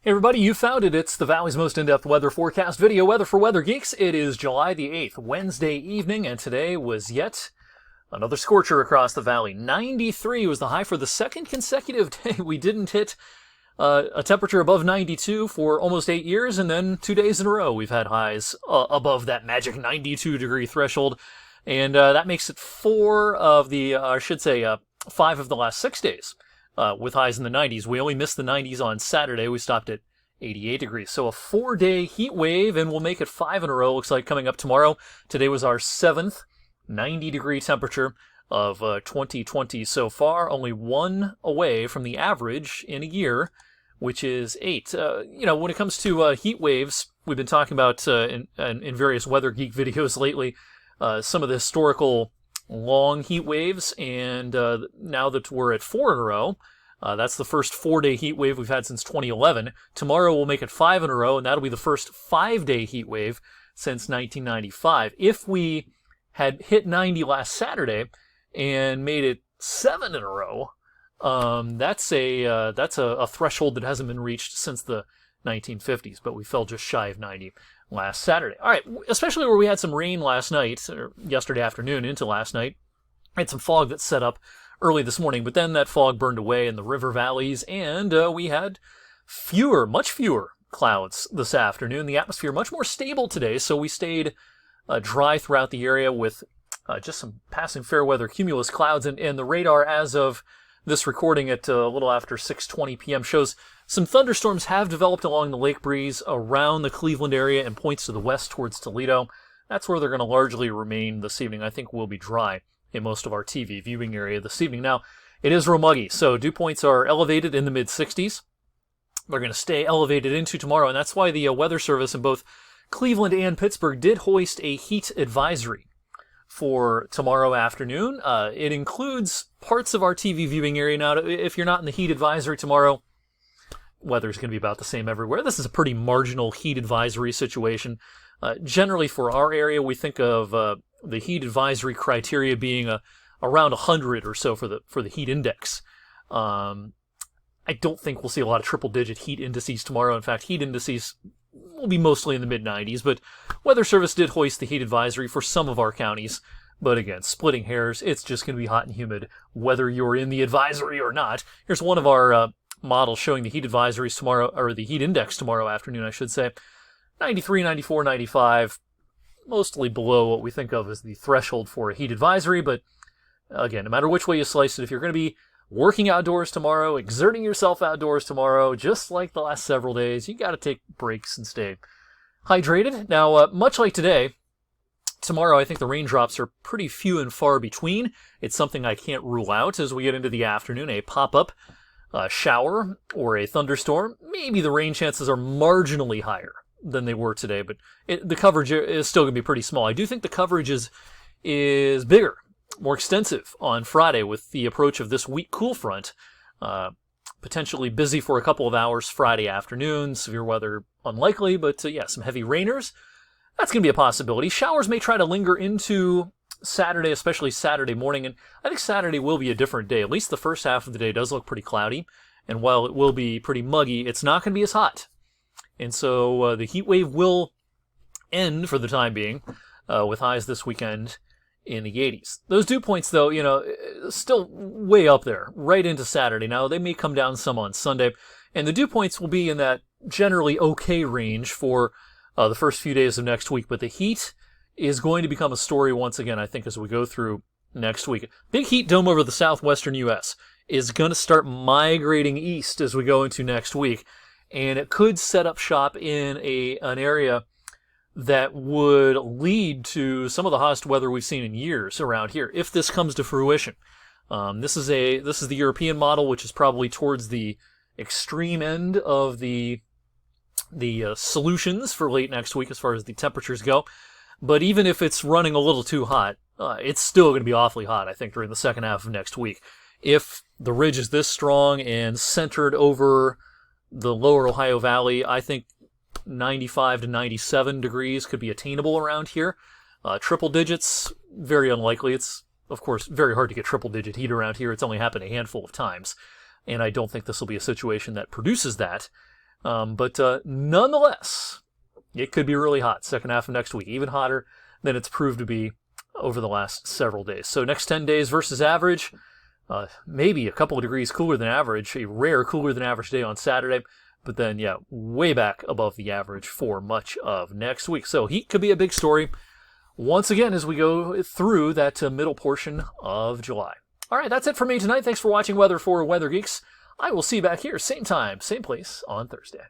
Hey everybody, you found it. It's the Valley's most in-depth weather forecast video, Weather for Weather Geeks. It is July the 8th, Wednesday evening, and today was yet another scorcher across the valley. 93 was the high for the second consecutive day. We didn't hit a temperature above 92 for almost 8 years, and then 2 days in a row we've had highs above that magic 92-degree threshold, and that makes it 5 of the last 6 days. With highs in the 90s. We only missed the 90s on Saturday. We stopped at 88 degrees. So a 4-day heat wave, and we'll make it 5 in a row, looks like, coming up tomorrow. Today was our 7th 90-degree temperature of 2020 so far, only 1 away from the average in a year, which is 8. When it comes to heat waves, we've been talking about in various Weather Geek videos lately, some of the historical long heat waves, and now that we're at 4 in a row, that's the first 4-day heat wave we've had since 2011. Tomorrow we'll make it 5 in a row, and that'll be the first 5-day heat wave since 1995. If we had hit 90 last Saturday and made it 7 in a row, that's a threshold that hasn't been reached since the 1950s, but we fell just shy of 90 last Saturday. All right, especially where we had some rain last night, or yesterday afternoon into last night. I had some fog that set up early this morning, but then that fog burned away in the river valleys, and we had much fewer clouds this afternoon. The atmosphere much more stable today, so we stayed dry throughout the area with just some passing fair weather cumulus clouds, and the radar as of this recording at a little after 6:20 p.m. shows some thunderstorms have developed along the lake breeze around the Cleveland area and points to the west towards Toledo. That's where they're going to largely remain this evening. I think we'll be dry in most of our TV viewing area this evening. Now, it is real muggy, so dew points are elevated in the mid-60s. They're going to stay elevated into tomorrow, and that's why the Weather Service in both Cleveland and Pittsburgh did hoist a heat advisory for tomorrow afternoon. It includes parts of our TV viewing area. Now, if you're not in the heat advisory tomorrow, weather's going to be about the same everywhere. This is a pretty marginal heat advisory situation. Generally, for our area, we think of the heat advisory criteria being around 100 or so for the heat index. I don't think we'll see a lot of triple-digit heat indices tomorrow. In fact, heat indices will be mostly in the mid-90s, but Weather Service did hoist the heat advisory for some of our counties. But again, splitting hairs, it's just going to be hot and humid whether you're in the advisory or not. Here's one of our models showing the heat advisories tomorrow, or the heat index tomorrow afternoon, I should say. 93, 94, 95, mostly below what we think of as the threshold for a heat advisory, but again, no matter which way you slice it, if you're going to be working outdoors tomorrow, exerting yourself outdoors tomorrow, just like the last several days, you got to take breaks and stay hydrated. Now, much like today, tomorrow I think the raindrops are pretty few and far between. It's something I can't rule out as we get into the afternoon, a pop-up shower or a thunderstorm. Maybe the rain chances are marginally higher than they were today, but the coverage is still going to be pretty small. I do think the coverage is bigger, more extensive on Friday with the approach of this weak cool front. Potentially busy for a couple of hours Friday afternoon. Severe weather unlikely, but some heavy rainers. That's going to be a possibility. Showers may try to linger into Saturday, especially Saturday morning, and I think Saturday will be a different day. At least the first half of the day does look pretty cloudy, and while it will be pretty muggy, it's not going to be as hot. And so the heat wave will end for the time being, with highs this weekend in the 80s. Those dew points, though, still way up there, right into Saturday. Now, they may come down some on Sunday, and the dew points will be in that generally okay range for the first few days of next week, but the heat is going to become a story once again, I think, as we go through next week. Big heat dome over the southwestern U.S. is going to start migrating east as we go into next week, and it could set up shop in an area that would lead to some of the hottest weather we've seen in years around here, if this comes to fruition. This is the European model, which is probably towards the extreme end of the solutions for late next week as far as the temperatures go. But even if it's running a little too hot, it's still going to be awfully hot, I think, during the second half of next week. If the ridge is this strong and centered over the lower Ohio Valley, I think 95 to 97 degrees could be attainable around here. Triple digits, very unlikely. It's, of course, very hard to get triple-digit heat around here. It's only happened a handful of times, and I don't think this will be a situation that produces that. But nonetheless, it could be really hot second half of next week, even hotter than it's proved to be over the last several days. So next 10 days versus average, maybe a couple of degrees cooler than average, a rare cooler than average day on Saturday, but then, yeah, way back above the average for much of next week. So heat could be a big story once again as we go through that middle portion of July. All right, that's it for me tonight. Thanks for watching Weather for Weather Geeks. I will see you back here, same time, same place on Thursday.